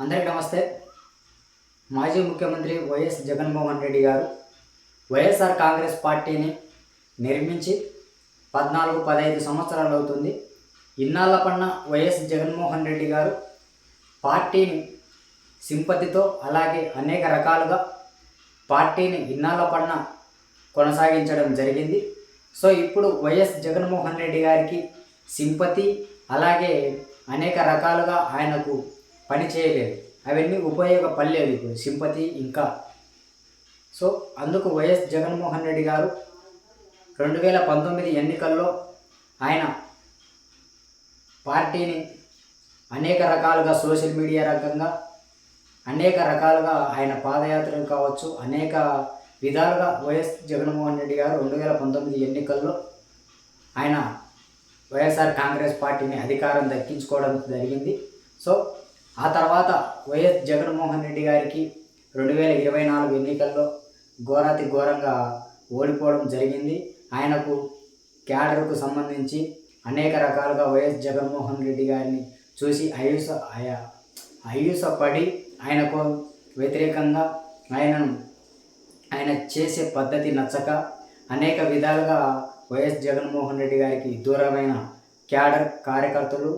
అందరికీ నమస్తే. మాజీ ముఖ్యమంత్రి వైఎస్ జగన్మోహన్ రెడ్డి గారు వైఎస్ఆర్ కాంగ్రెస్ పార్టీని నిర్మించి 14-15 సంవత్సరాలు అవుతుంది. ఇన్నాళ్ల పన్న వైఎస్ జగన్మోహన్ రెడ్డి గారు పార్టీని సింపతితో అలాగే అనేక రకాలుగా పార్టీని ఇన్నాళ్ల పన్న కొనసాగించడం జరిగింది. సో ఇప్పుడు వైఎస్ జగన్మోహన్ రెడ్డి గారికి సింపతి అలాగే అనేక రకాలుగా ఆయనకు పని చేయలేదు, అవన్నీ ఉపయోగపడలేదు ఇప్పుడు సింపతి ఇంకా. సో అందుకు వైఎస్ జగన్మోహన్ రెడ్డి గారు 2019 ఎన్నికల్లో ఆయన పార్టీని అనేక రకాలుగా సోషల్ మీడియా రకంగా అనేక రకాలుగా ఆయన పాదయాత్రలు కావచ్చు, అనేక విధాలుగా వైఎస్ జగన్మోహన్ రెడ్డి గారు 2019 ఎన్నికల్లో ఆయన వైఎస్ఆర్ కాంగ్రెస్ పార్టీని అధికారం దక్కించుకోవడం జరిగింది. సో ఆ తర్వాత వైఎస్ జగన్మోహన్ రెడ్డి గారికి 2024 ఎన్నికల్లో ఘోరాతి ఘోరంగా ఓడిపోవడం జరిగింది. ఆయనకు క్యాడర్కు సంబంధించి అనేక రకాలుగా వైఎస్ జగన్మోహన్ రెడ్డి గారిని చూసి అయ్యూసపడి ఆయనకు వ్యతిరేకంగా ఆయన చేసే పద్ధతి నచ్చక అనేక విధాలుగా వైఎస్ జగన్మోహన్ రెడ్డి గారికి దూరమైన క్యాడర్ కార్యకర్తలు,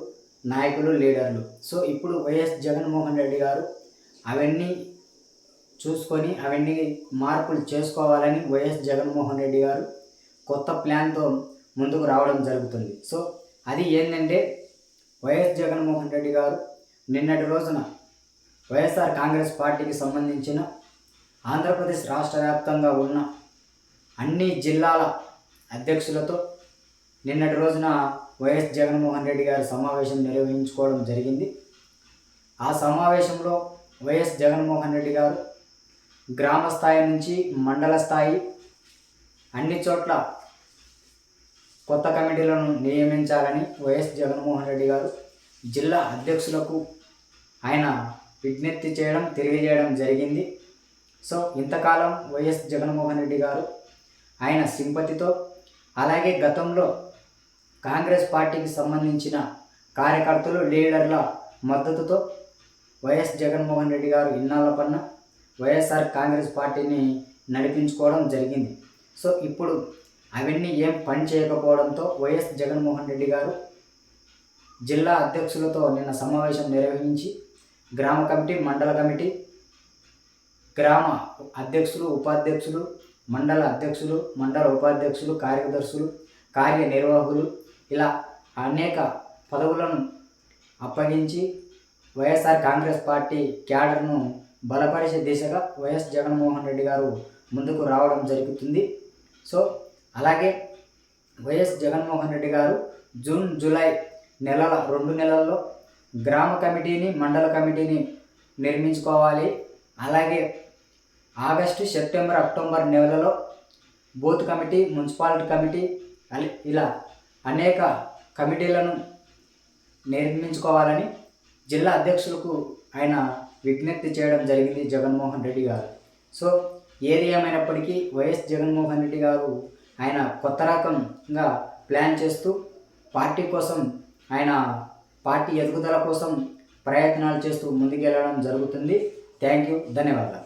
నాయకులు, లీడర్లు. సో ఇప్పుడు వైఎస్ జగన్మోహన్ రెడ్డి గారు అవన్నీ చూసుకొని అవన్నీ మార్పులు చేసుకోవాలని వైఎస్ జగన్మోహన్ రెడ్డి గారు కొత్త ప్లాన్తో ముందుకు రావడం జరుగుతుంది. సో అది ఏంటంటే వైఎస్ జగన్మోహన్ రెడ్డి గారు నిన్నటి రోజున వైఎస్ఆర్ కాంగ్రెస్ పార్టీకి సంబంధించిన ఆంధ్రప్రదేశ్ రాష్ట్ర వ్యాప్తంగా ఉన్న అన్ని జిల్లాల అధ్యక్షులతో నిన్నటి రోజున వైఎస్ జగన్మోహన్ రెడ్డి గారి సమావేశం నిర్వహించుకోవడం జరిగింది. ఆ సమావేశంలో వైఎస్ జగన్మోహన్ రెడ్డి గారు గ్రామ స్థాయి నుంచి మండల స్థాయి అన్ని చోట్ల కొత్త కమిటీలను నియమించాలని వైఎస్ జగన్మోహన్ రెడ్డి గారు జిల్లా అధ్యక్షులకు ఆయన విజ్ఞప్తి తెలియజేయడం జరిగింది. సో ఇంతకాలం వైఎస్ జగన్మోహన్ రెడ్డి గారు ఆయన సింపతితో అలాగే గతంలో కాంగ్రెస్ పార్టీకి సంబంధించిన కార్యకర్తలు, లీడర్ల మద్దతుతో వైఎస్ జగన్మోహన్ రెడ్డి గారు ఇన్నాళ్ల పన్న వైఎస్ఆర్ కాంగ్రెస్ పార్టీని నడిపించుకోవడం జరిగింది. సో ఇప్పుడు అవన్నీ ఏం పని చేయకపోవడంతో వైఎస్ జగన్మోహన్ రెడ్డి గారు జిల్లా అధ్యక్షులతో నిన్న సమావేశం నిర్వహించి గ్రామ కమిటీ, మండల కమిటీ, గ్రామ అధ్యక్షులు, ఉపాధ్యక్షులు, మండల అధ్యక్షులు, మండల ఉపాధ్యక్షులు, కార్యదర్శులు, కార్యనిర్వాహకులు ఇలా అనేక పదవులను అప్పగించి వైఎస్ఆర్ కాంగ్రెస్ పార్టీ క్యాడర్ను బలపరిచే దిశగా వైఎస్ జగన్మోహన్ రెడ్డి గారు ముందుకు రావడం జరుగుతుంది. సో అలాగే వైఎస్ జగన్మోహన్ రెడ్డి గారు జూన్, జూలై 2 నెలల్లో గ్రామ కమిటీని, మండల కమిటీని నిర్మించుకోవాలి. అలాగే ఆగస్టు, సెప్టెంబర్, అక్టోబర్ నెలలో బూత్ కమిటీ, మున్సిపాలిటీ కమిటీ ఇలా అనేక కమిటీలను నిర్మించుకోవాలని జిల్లా అధ్యక్షులకు ఆయన విజ్ఞప్తి చేయడం జరిగింది జగన్మోహన్ రెడ్డి గారు. సో ఏది ఏమైనప్పటికీ వైఎస్ జగన్మోహన్ రెడ్డి గారు ఆయన కొత్త రకంగా ప్లాన్ చేస్తూ పార్టీ కోసం, ఆయన పార్టీ ఎదుగుదల కోసం ప్రయత్నాలు చేస్తూ ముందుకెళ్ళడం జరుగుతుంది. థ్యాంక్ యూ, ధన్యవాదాలు.